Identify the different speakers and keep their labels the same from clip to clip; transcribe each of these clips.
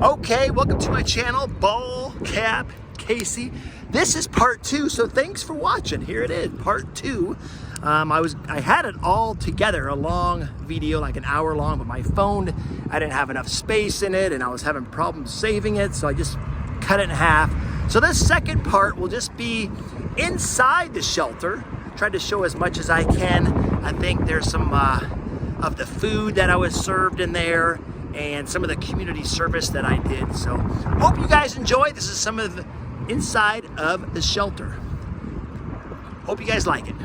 Speaker 1: Okay, welcome to my channel, Ball Cap Casey. This is part 2, so thanks for watching. Here it is, part 2. I had it all together, a long video, like an hour long, but my phone, I didn't have enough space in it, and I was having problems saving it, so I just cut it in half. So this second part will just be inside the shelter. Tried to show as much as I can. I think there's some of the food that I was served in there, and some of the community service that I did. So hope you guys enjoy. This is some of the inside of the shelter. Hope you guys like it.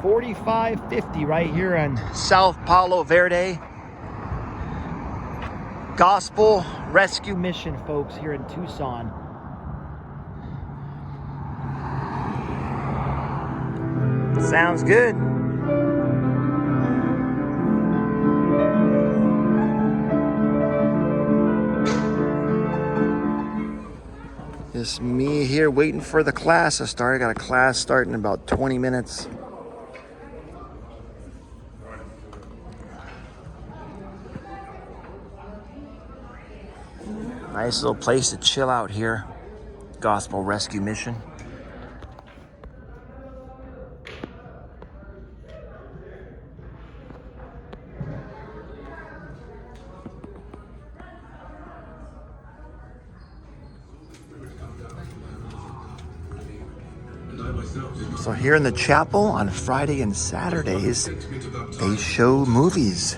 Speaker 1: 4550 right here on South Palo Verde. Gospel Rescue Mission, folks, here in Tucson. Sounds good. Just me here waiting for the class to start. I got a class starting in about 20 minutes. Nice little place to chill out here. Gospel Rescue Mission. So here in the chapel on Friday and Saturdays, they show movies.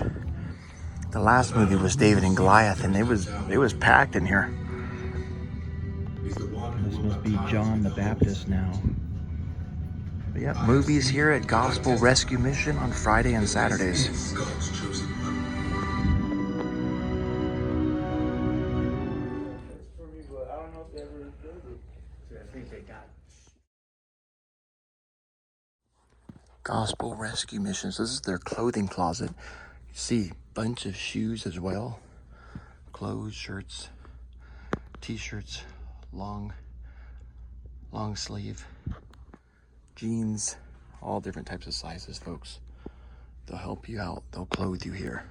Speaker 1: The last movie was David and Goliath, and it was packed in here. This must be John the Baptist now. But yeah, movies here at Gospel Rescue Mission on Friday and Saturdays. Gospel Rescue Missions. This is their clothing closet. You see a bunch of shoes as well. Clothes, shirts, t-shirts, long sleeve, jeans, all different types of sizes, folks. They'll help you out. They'll clothe you here.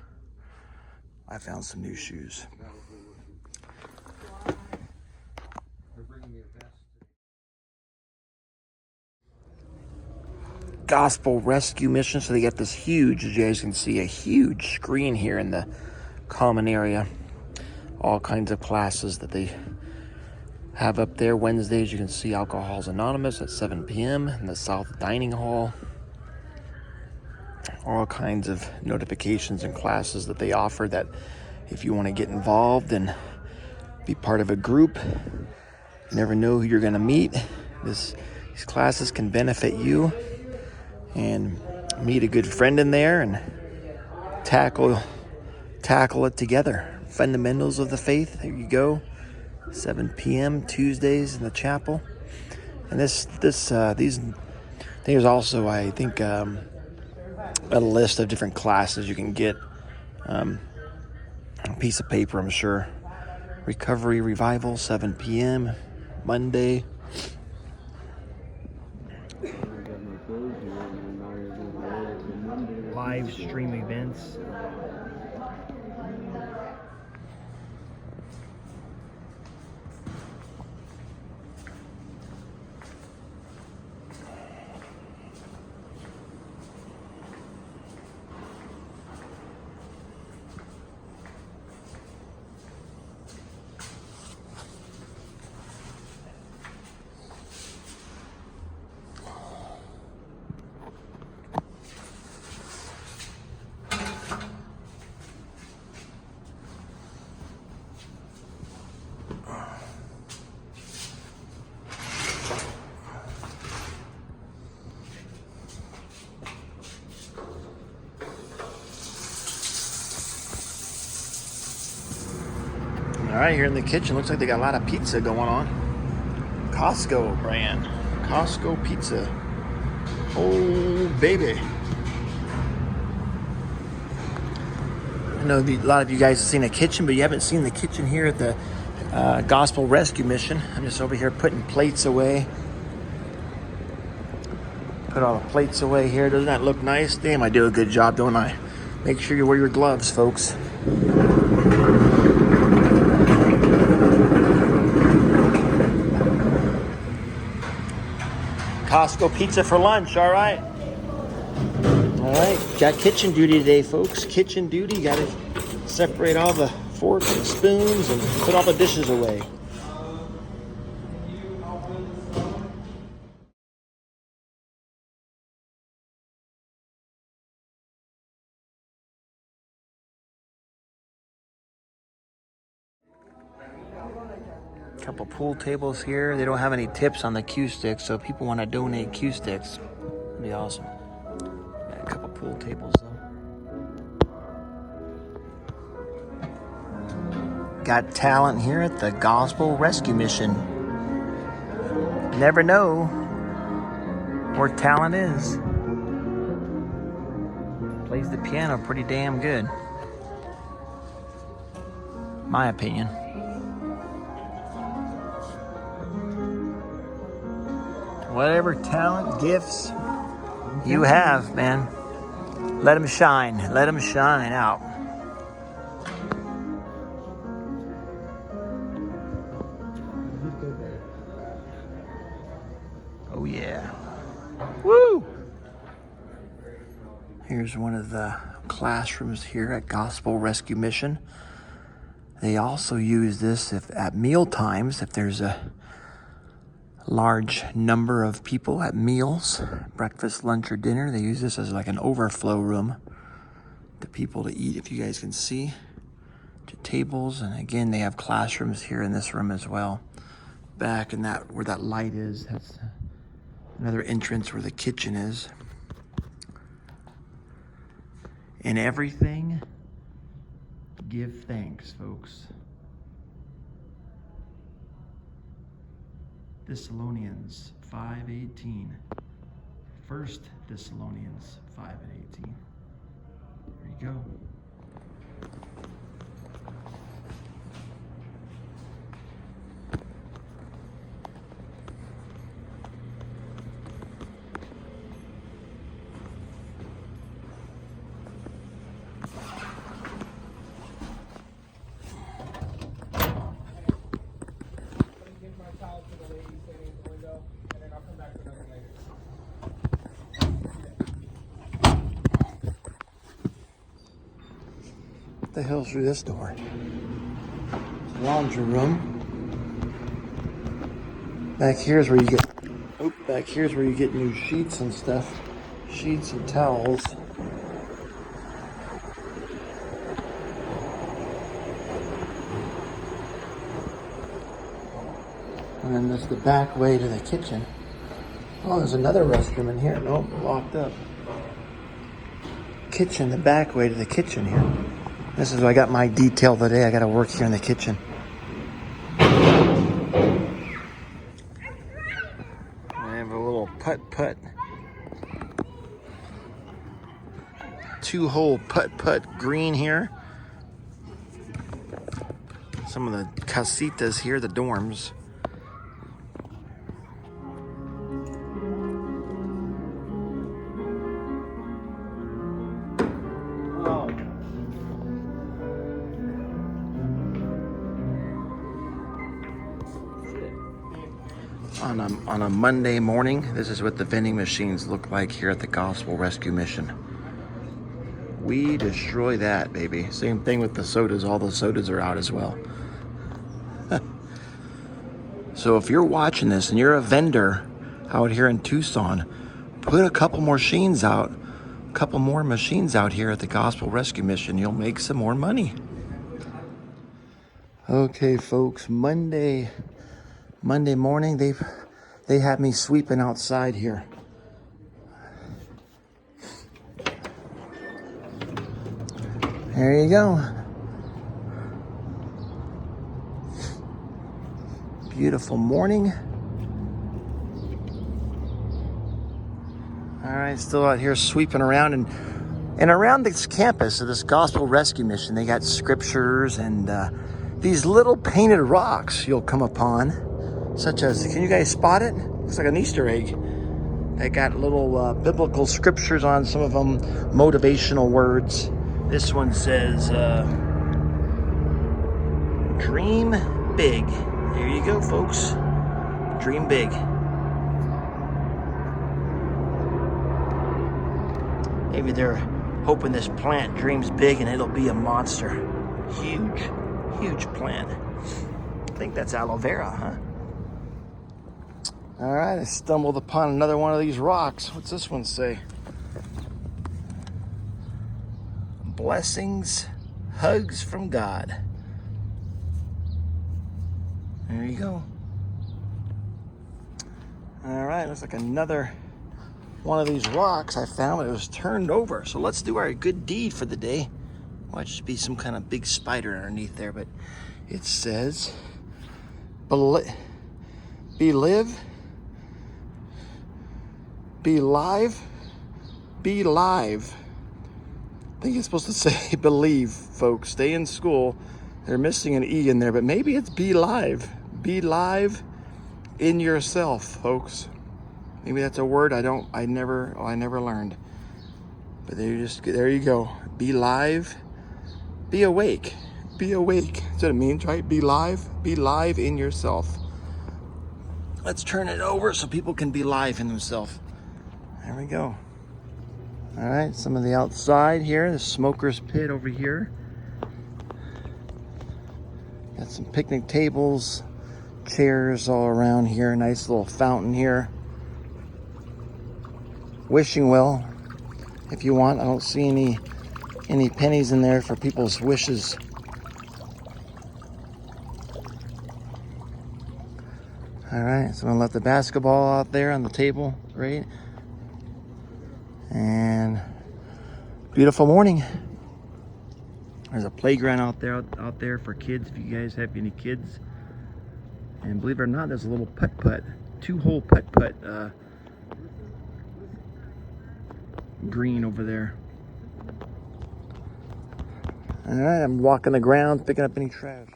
Speaker 1: I found some new shoes. Gospel Rescue Mission. So they got this huge, as you guys can see, a huge screen here in the common area. All kinds of classes that they have up there. Wednesdays, you can see Alcoholics Anonymous at 7 p.m. in the South Dining Hall. All kinds of notifications and classes that they offer that if you want to get involved and be part of a group, you never know who you're going to meet. These classes can benefit you. And meet a good friend in there and tackle it together. Fundamentals of the Faith. There you go. 7 p.m. Tuesdays in the chapel. And these there's also, I think, a list of different classes you can get. A piece of paper, I'm sure. Recovery Revival, 7 p.m. Monday. Live stream events. All right, here in the kitchen, looks like they got a lot of pizza going on. Costco brand. Costco pizza. Oh, baby. I know a lot of you guys have seen a kitchen, but you haven't seen the kitchen here at the Gospel Rescue Mission. I'm just over here putting plates away. Put all the plates away here. Doesn't that look nice? Damn, I do a good job, don't I? Make sure you wear your gloves, folks. Costco pizza for lunch, all right. All right, got kitchen duty today, folks. Kitchen duty, got to separate all the forks and spoons and put all the dishes away. Couple pool tables here. They don't have any tips on the cue sticks, so if people want to donate cue sticks, it'd be awesome. Got a couple pool tables though. Got talent here at the Gospel Rescue Mission. Never know where talent is. Plays the piano pretty damn good. My opinion. Whatever talent, gifts you have, man, let them shine. Let them shine out. Oh, yeah. Woo! Here's one of the classrooms here at Gospel Rescue Mission. They also use this at meal times, if there's a large number of people at meals, breakfast, lunch, or dinner. They use this as like an overflow room to people to eat, if you guys can see, to tables. And again, they have classrooms here in this room as well. Back in that, where that light is, that's another entrance where the kitchen is. In everything, give thanks, folks. Thessalonians 5:18. 1 Thessalonians 5:18. There you go. What the hell's through this door? Laundry room. Back here's where you get. Back here's where you get new sheets and stuff. Sheets and towels. And then there's the back way to the kitchen. Oh, there's another restroom in here. Nope, locked up. Kitchen, the back way to the kitchen here. This is where I got my detail today. I got to work here in the kitchen. I have a little putt-putt. 2-hole putt-putt green here. Some of the casitas here, the dorms. On a Monday morning, this is what the vending machines look like here at the Gospel Rescue Mission. We destroy that, baby. Same thing with the sodas. All the sodas are out as well. So if you're watching this and you're a vendor out here in Tucson, put a couple more machines out here at the Gospel Rescue Mission. You'll make some more money. Okay, folks, Monday morning, they have me sweeping outside here. There you go. Beautiful morning. All right, still out here sweeping around and around this campus of this Gospel Rescue Mission, they got scriptures and these little painted rocks you'll come upon, such as, can you guys spot it? Looks like an Easter egg. They got little biblical scriptures on some of them, motivational words. This one says, dream big. There you go, folks. Dream big. Maybe they're hoping this plant dreams big and it'll be a monster. Huge, huge plant. I think that's aloe vera, huh? All right, I stumbled upon another one of these rocks. What's this one say? Blessings, hugs from God. There you go. All right, looks like another one of these rocks I found. It was turned over. So let's do our good deed for the day. Watch, should be some kind of big spider underneath there, but it says, be live, be live, be live. I think it's supposed to say believe, folks. Stay in school. They're missing an E in there, but maybe it's be live. Be live in yourself, folks. Maybe that's a word I never learned. But there you go. Be live, be awake. Be awake. That's what it means, right? Be live in yourself. Let's turn it over so people can be live in themselves. There we go. All right, some of the outside here, the smoker's pit over here. Got some picnic tables, chairs all around here. Nice little fountain here. Wishing well, if you want. I don't see any pennies in there for people's wishes. All right, someone left the basketball out there on the table. Great. And beautiful morning. There's a playground out there for kids if you guys have any kids. And believe it or not, there's a little putt-putt, 2-hole putt-putt green over there. All right, I'm walking the grounds, picking up any trash.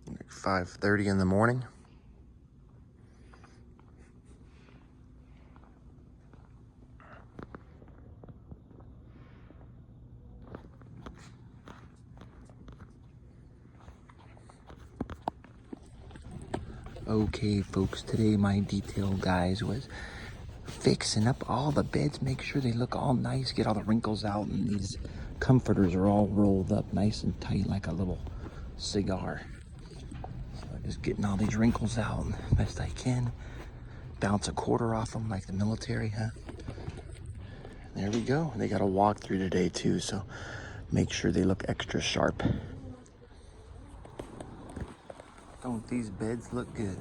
Speaker 1: Like 5:30 in the morning. Okay, folks, today my detail, guys, was fixing up all the beds, make sure they look all nice, get all the wrinkles out, and these comforters are all rolled up nice and tight like a little cigar. So just getting all these wrinkles out best I can. Bounce a quarter off them like the military, huh? There we go. They got a walkthrough today too, so make sure they look extra sharp. Don't these beds look good?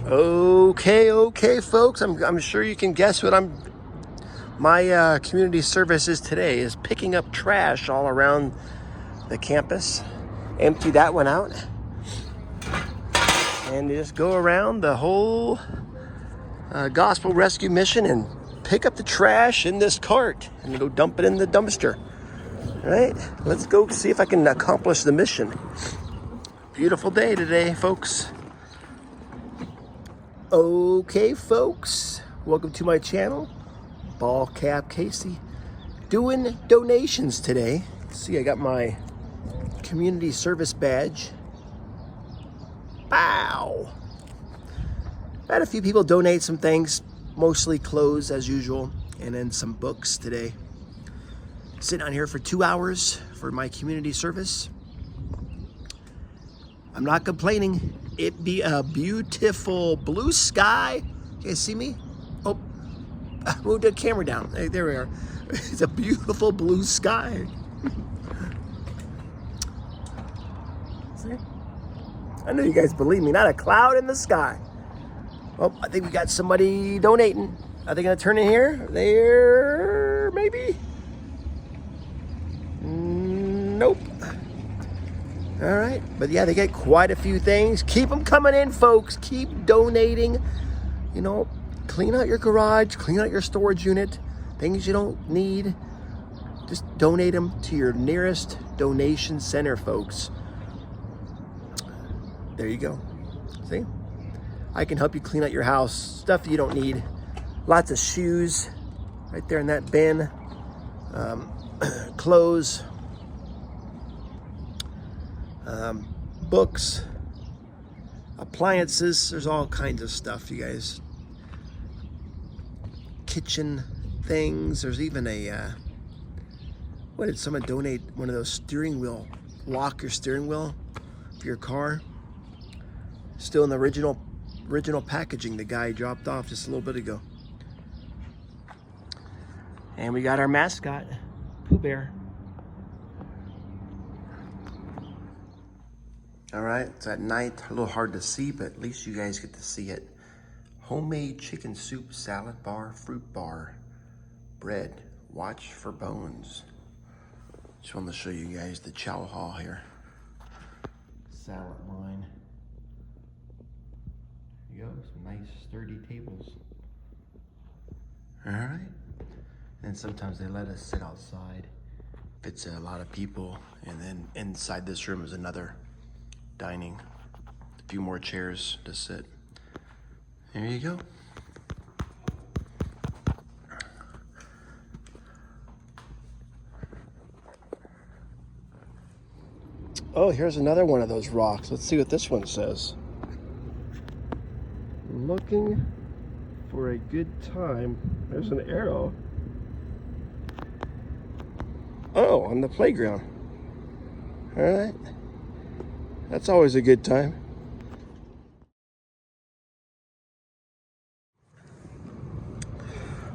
Speaker 1: Okay, folks. I'm sure you can guess what my community service is today. Is picking up trash all around the campus. Empty that one out, and just go around the whole gospel rescue mission and pick up the trash in this cart and go dump it in the dumpster. All right, let's go see if I can accomplish the mission. Beautiful day today, folks. Okay, folks, welcome to my channel, Ball Cap Casey, doing donations today. See, I got my community service badge. Wow. I had a few people donate some things, mostly clothes as usual, and then some books today. Sitting on here for 2 hours for my community service. I'm not complaining. It be a beautiful blue sky. You guys see me? Oh, I moved the camera down. Hey, there we are. It's a beautiful blue sky. See? I know you guys believe me. Not a cloud in the sky. Well, I think we got somebody donating. Are they gonna turn in here? There, maybe? Nope. All right, but yeah, they get quite a few things. Keep them coming in, folks. Keep donating. You know, clean out your garage, clean out your storage unit. Things you don't need, just donate them to your nearest donation center, folks. There you go. See? I can help you clean out your house. Stuff you don't need. Lots of shoes right there in that bin. Clothes. Books. Appliances. There's all kinds of stuff, you guys. Kitchen things. There's even a... what did someone donate? One of those steering wheel. Lock your steering wheel for your car. Still in the original packaging the guy dropped off just a little bit ago. And we got our mascot, Pooh Bear. All right, it's at night, a little hard to see, but at least you guys get to see it. Homemade chicken soup, salad bar, fruit bar, bread, watch for bones. Just wanted to show you guys the chow hall here. Salad line. There you go, some nice sturdy tables. All right. And sometimes they let us sit outside if it's a lot of people. And then inside this room is another dining. A few more chairs to sit. There you go. Oh, here's another one of those rocks. Let's see what this one says. Looking for a good time. There's an arrow. Oh, on the playground. All right. That's always a good time.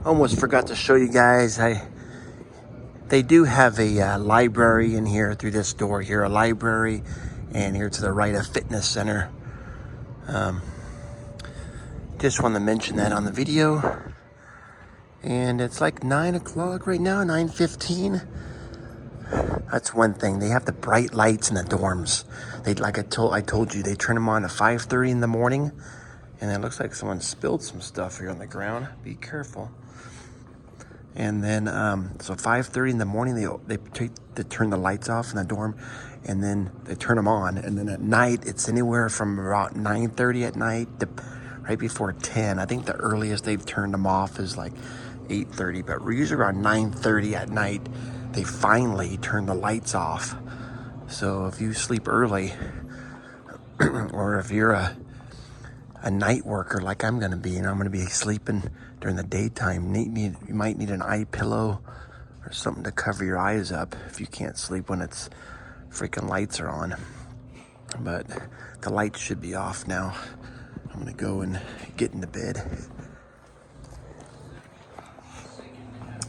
Speaker 1: Almost forgot to show you guys. They do have a library in here through this door here. A library, and here to the right, a fitness center. Just wanted to mention that on the video. And it's like 9 o'clock right now, 9:15. That's one thing. They have the bright lights in the dorms. They, like I told you, they turn them on at 5:30 in the morning. And it looks like someone spilled some stuff here on the ground. Be careful. And then, so 5:30 in the morning, they turn the lights off in the dorm, and then they turn them on. And then at night, it's anywhere from about 9:30 at night to right before 10. I think the earliest they've turned them off is like 8:30, but usually around 9:30 at night, they finally turn the lights off. So if you sleep early, or if you're a night worker like I'm gonna be, and I'm gonna be sleeping during the daytime, you might need an eye pillow or something to cover your eyes up if you can't sleep when it's freaking lights are on. But the lights should be off now. I'm gonna go and get into bed.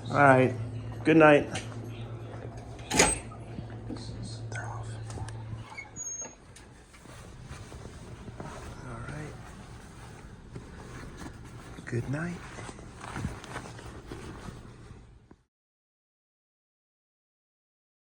Speaker 1: All right, good night. They're off. All right. Good night.